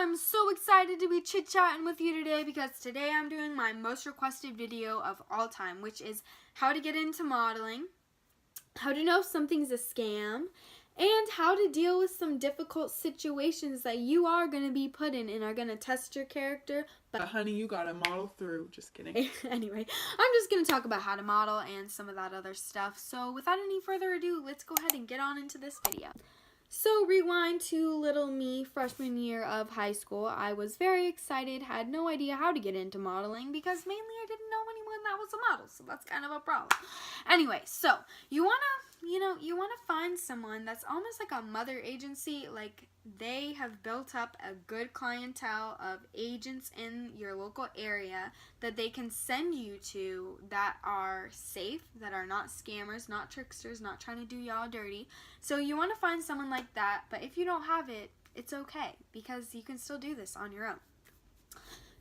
I'm so excited to be chit-chatting with you today because today I'm doing my most requested video of all time, which is how to get into modeling, how to know if something's a scam, and how to deal with some difficult situations that you are going to be put in and are going to test your character. But honey, you gotta model through. Just kidding. Anyway, I'm just going to talk about how to model and some of that other stuff. So without any further ado, let's go ahead and get on into this video. So rewind to little me, freshman year of high school. I was very excited, had no idea how to get into modeling because mainly I didn't know anyone that was a model, so that's kind of a problem. Anyway, so you wanna find someone that's almost like a mother agency, like they have built up a good clientele of agents in your local area that they can send you to that are safe, that are not scammers, not tricksters, not trying to do y'all dirty. So you want to find someone like that, but if you don't have it, it's okay because you can still do this on your own.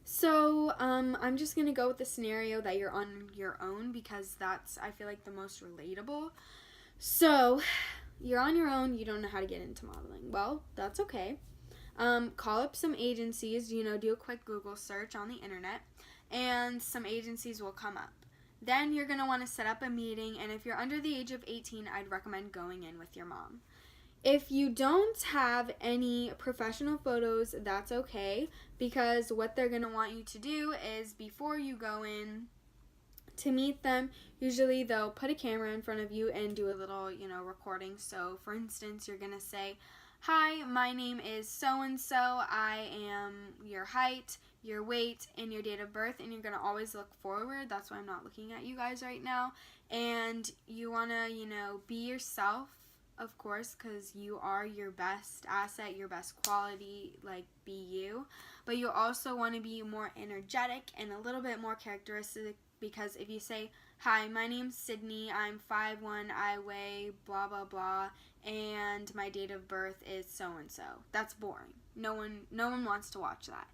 So I'm just going to go with the scenario that you're on your own because that's, I feel like, the most relatable. So you're on your own, you don't know how to get into modeling. Well, that's okay. Call up some agencies, do a quick Google search on the internet, and some agencies will come up. Then you're going to want to set up a meeting, and if you're under the age of 18, I'd recommend going in with your mom. If you don't have any professional photos, that's okay, because what they're going to want you to do is before you go in to meet them, usually they'll put a camera in front of you and do a little, recording. So, for instance, you're going to say, "Hi, my name is so-and-so. I am your height, your weight, and your date of birth," and you're going to always look forward. That's why I'm not looking at you guys right now. And you want to, be yourself, of course, because you are your best asset, your best quality, like, be you. But you also want to be more energetic and a little bit more characteristic. Because if you say, "Hi, my name's Sydney, I'm 5'1", I weigh blah, blah, blah, and my date of birth is so-and-so," that's boring. No one wants to watch that.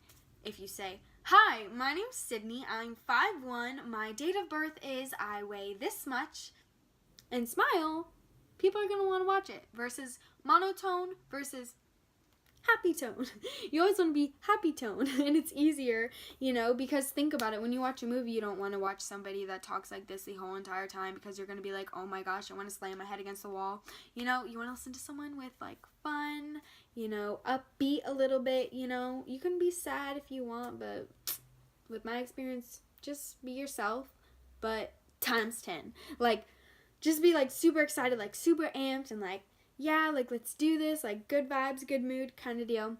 If you say, "Hi, my name's Sydney, I'm 5'1", my date of birth is I weigh this much," and smile, people are going to want to watch it. Versus monotone versus happy tone. You always want to be happy tone, and it's easier, because think about it. When you watch a movie, you don't want to watch somebody that talks like this the whole entire time because you're going to be like, "Oh my gosh, I want to slam my head against the wall." You want to listen to someone with like fun, upbeat a little bit, You can be sad if you want, but with my experience, just be yourself, but times 10. Like, just be like super excited, like super amped, and like, yeah, like, let's do this, like, good vibes, good mood kind of deal,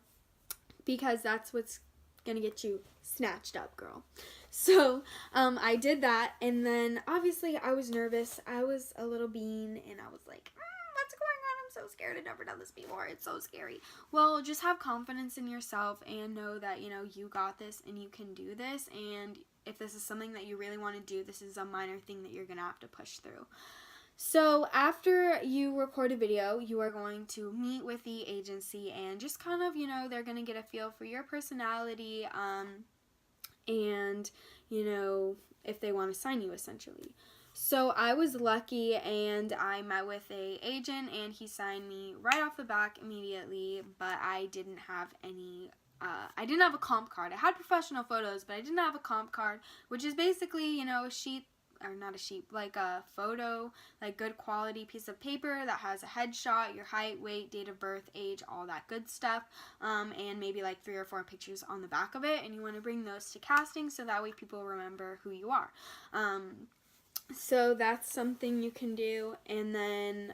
because that's what's gonna get you snatched up, girl. So, I did that, and then, obviously, I was nervous. I was a little bean, and I was like, what's going on? I'm so scared. I've never done this before. It's so scary. Well, just have confidence in yourself and know that, you got this, and you can do this, and if this is something that you really want to do, this is a minor thing that you're gonna have to push through. So after you record a video, you are going to meet with the agency and just kind of, they're going to get a feel for your personality and, if they want to sign you essentially. So I was lucky and I met with a agent and he signed me right off the back immediately, but I didn't have any I didn't have a comp card. I had professional photos, but I didn't have a comp card, which is basically, a sheet, or not a sheet, like a photo, like good quality piece of paper that has a headshot, your height, weight, date of birth, age, all that good stuff, and maybe like 3 or 4 pictures on the back of it, and you want to bring those to casting so that way people remember who you are. So that's something you can do, and then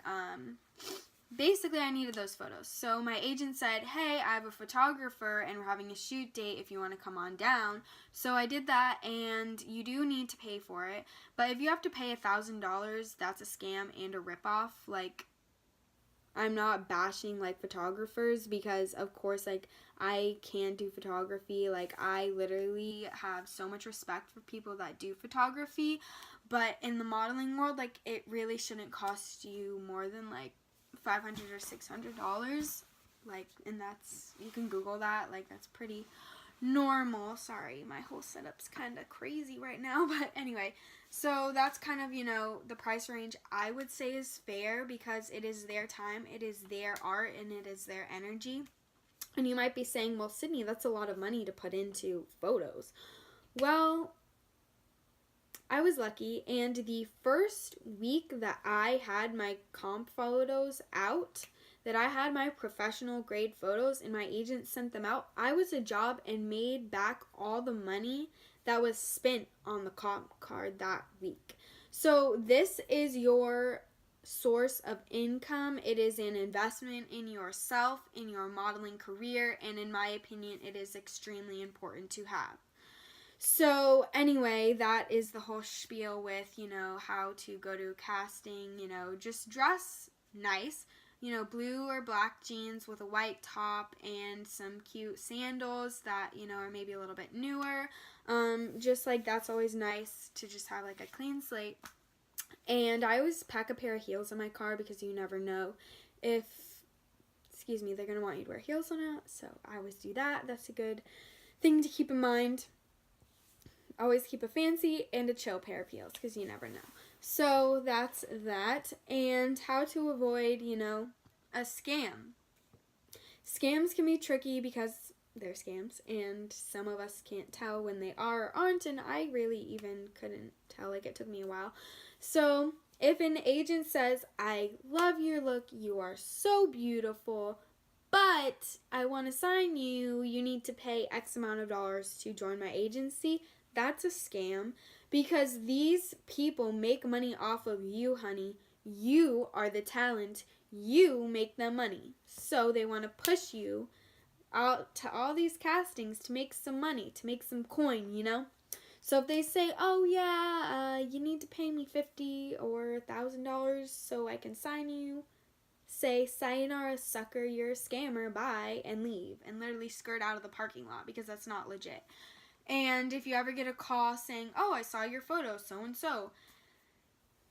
basically I needed those photos. So my agent said, "Hey, I have a photographer and we're having a shoot date if you want to come on down." So I did that, and you do need to pay for it. But if you have to pay $1,000, that's a scam and a ripoff. Like, I'm not bashing like photographers because of course like I can do photography. Like, I literally have so much respect for people that do photography. But in the modeling world, like, it really shouldn't cost you more than like $500 or $600, like, and that's, you can Google that, like, that's pretty normal. Sorry, my whole setup's kind of crazy right now, but anyway, so that's kind of, the price range I would say is fair because it is their time, it is their art, and it is their energy. And you might be saying, well, Sydney, that's a lot of money to put into photos. Well, I was lucky, and the first week that I had my comp photos out, that I had my professional grade photos and my agent sent them out, I was a job and made back all the money that was spent on the comp card that week. So this is your source of income. It is an investment in yourself, in your modeling career, and in my opinion, it is extremely important to have. So anyway, that is the whole spiel with, how to go to casting, just dress nice, blue or black jeans with a white top and some cute sandals that, are maybe a little bit newer. Just like that's always nice to just have like a clean slate. And I always pack a pair of heels in my car because you never know if, they're going to want you to wear heels or not. So I always do that. That's a good thing to keep in mind. Always keep a fancy and a chill pair of heels because you never know. So that's that. And how to avoid, a scam. Scams can be tricky because they're scams, and some of us can't tell when they are or aren't, and I really even couldn't tell. Like, it took me a while. So if an agent says, I love your look, you are so beautiful, but I want to sign you, you need to pay X amount of dollars to join my agency, that's a scam, because these people make money off of you, honey. You are the talent. You make them money. So they want to push you out to all these castings to make some money, to make some coin, So if they say, oh yeah, you need to pay me $50 or $1,000 so I can sign you, say, sayonara sucker, you're a scammer, bye, and leave. And literally skirt out of the parking lot because that's not legit. And if you ever get a call saying, oh, I saw your photo, so-and-so,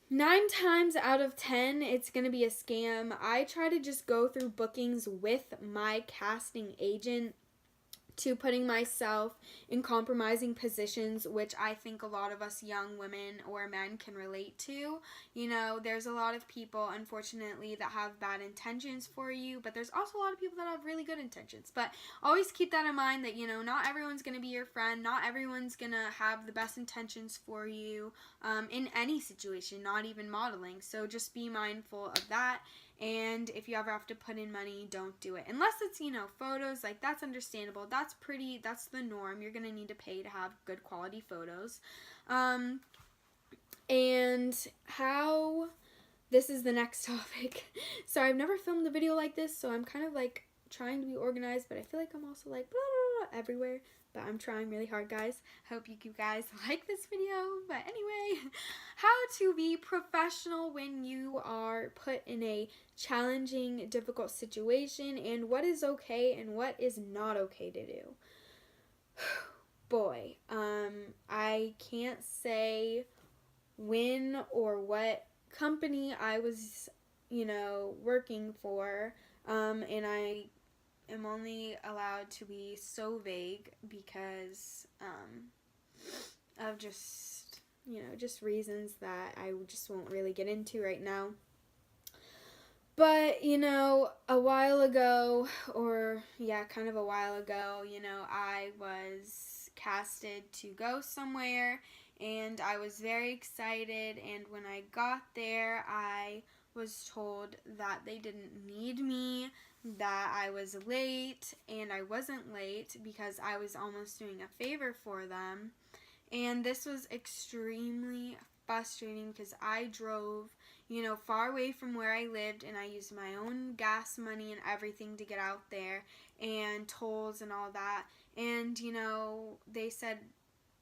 9 times out of 10, it's going to be a scam. I try to just go through bookings with my casting agent to putting myself in compromising positions, which I think a lot of us young women or men can relate to. There's a lot of people, unfortunately, that have bad intentions for you, but there's also a lot of people that have really good intentions. But always keep that in mind that, not everyone's going to be your friend. Not everyone's going to have the best intentions for you in any situation, not even modeling. So just be mindful of that. And if you ever have to put in money, don't do it. Unless it's, photos, like that's understandable. That's the norm. You're going to need to pay to have good quality photos. And how, this is the next topic. Sorry, I've never filmed a video like this, so I'm kind of like trying to be organized, but I feel like I'm also like blah, blah, blah, everywhere. But I'm trying really hard, guys. Hope you guys like this video. But anyway, how to be professional when you are put in a challenging, difficult situation, and what is okay and what is not okay to do. Boy, I can't say when or what company I was, working for, and I am only allowed to be so vague because of just reasons that I just won't really get into right now. But, a while ago, I was casted to go somewhere, and I was very excited, and when I got there, I was told that they didn't need me, that I was late, and I wasn't late because I was almost doing a favor for them. And this was extremely frustrating because I drove, far away from where I lived, and I used my own gas money and everything to get out there, and tolls and all that. And, they said,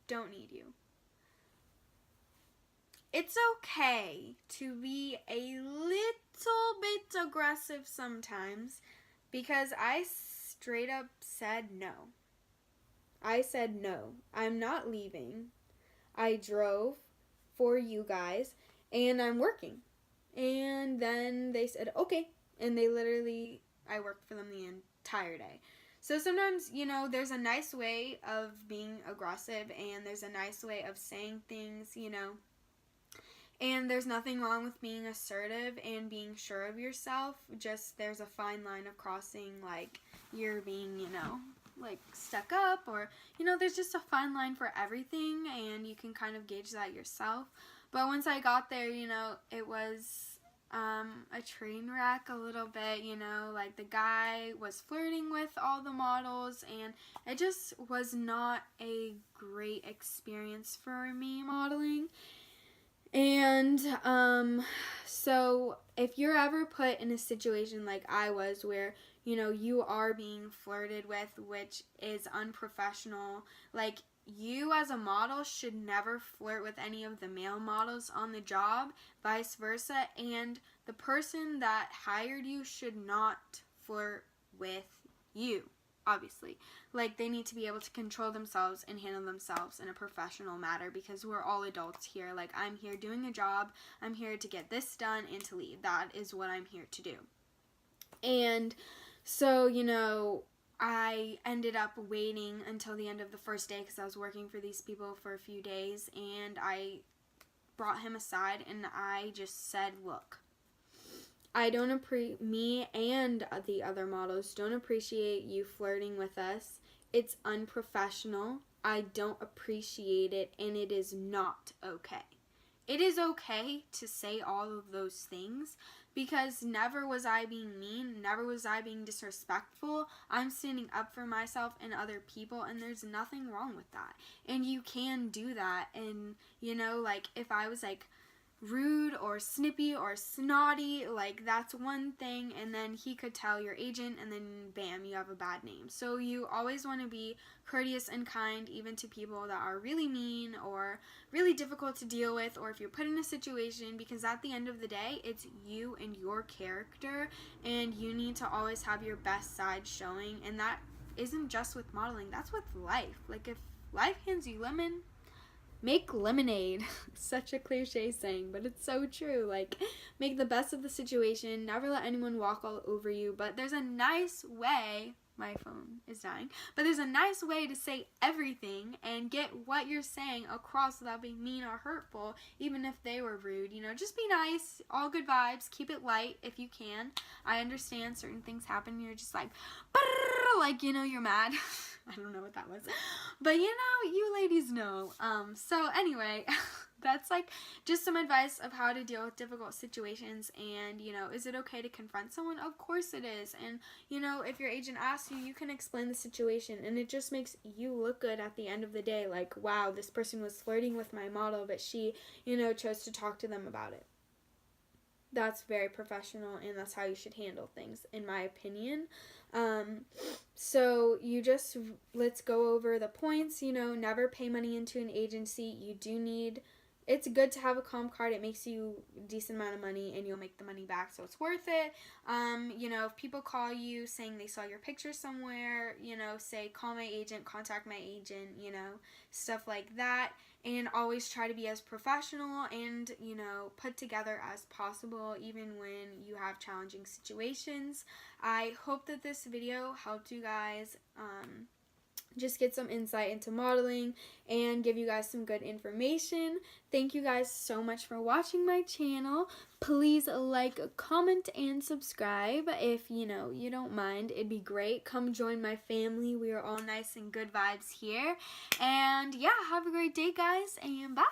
don't need you. It's okay to be a little bit aggressive sometimes because I straight up said no. I said no. I'm not leaving. I drove for you guys and I'm working. And then they said, okay. And I worked for them the entire day. So sometimes, there's a nice way of being aggressive and there's a nice way of saying things, And there's nothing wrong with being assertive and being sure of yourself. Just there's a fine line of crossing, like you're being, like stuck up, or, there's just a fine line for everything, and you can kind of gauge that yourself. But once I got there, it was a train wreck a little bit, like the guy was flirting with all the models, and it just was not a great experience for me modeling. And so if you're ever put in a situation like I was, where you are being flirted with, which is unprofessional, like, you as a model should never flirt with any of the male models on the job, vice versa, and the person that hired you should not flirt with you, obviously. Like, they need to be able to control themselves and handle themselves in a professional manner, because we're all adults here. Like, I'm here doing a job, I'm here to get this done and to leave. That is what I'm here to do. And so, I ended up waiting until the end of the first day, because I was working for these people for a few days, and I brought him aside and I just said, look, me and the other models don't appreciate you flirting with us. It's unprofessional. I don't appreciate it, and it is not okay. It is okay to say all of those things, because never was I being mean, never was I being disrespectful. I'm standing up for myself and other people, and there's nothing wrong with that. And you can do that, and, like, if I was, like, rude or snippy or snotty, like, that's one thing, and then he could tell your agent, and then bam, you have a bad name. So you always want to be courteous and kind, even to people that are really mean or really difficult to deal with, or if you're put in a situation, because at the end of the day, it's you and your character, and you need to always have your best side showing. And that isn't just with modeling, that's with life. Like, if life hands you lemon, make lemonade. Such a cliche saying, but it's so true. Like, make the best of the situation. Never let anyone walk all over you. But there's a nice way, my phone is dying, but there's a nice way to say everything and get what you're saying across without being mean or hurtful, even if they were rude. Just be nice, all good vibes, keep it light if you can. I understand certain things happen and you're just like, you're mad. I don't know what that was, but you ladies know. So anyway, that's like just some advice of how to deal with difficult situations. And is it okay to confront someone? Of course it is. And if your agent asks you, you can explain the situation, and it just makes you look good at the end of the day. Like, wow, this person was flirting with my model, but she chose to talk to them about it. That's very professional, and that's how you should handle things, in my opinion. So let's go over the points. Never pay money into an agency. It's good to have a comp card. It makes you a decent amount of money, and you'll make the money back, so it's worth it. If people call you saying they saw your picture somewhere, say, call my agent, contact my agent, stuff like that. And always try to be as professional and, put together as possible, even when you have challenging situations. I hope that this video helped you guys just get some insight into modeling and give you guys some good information. Thank you guys so much for watching my channel. Please like, comment, and subscribe if you don't mind. It'd be great. Come join my family. We are all nice and good vibes here. And yeah, have a great day, guys, and bye.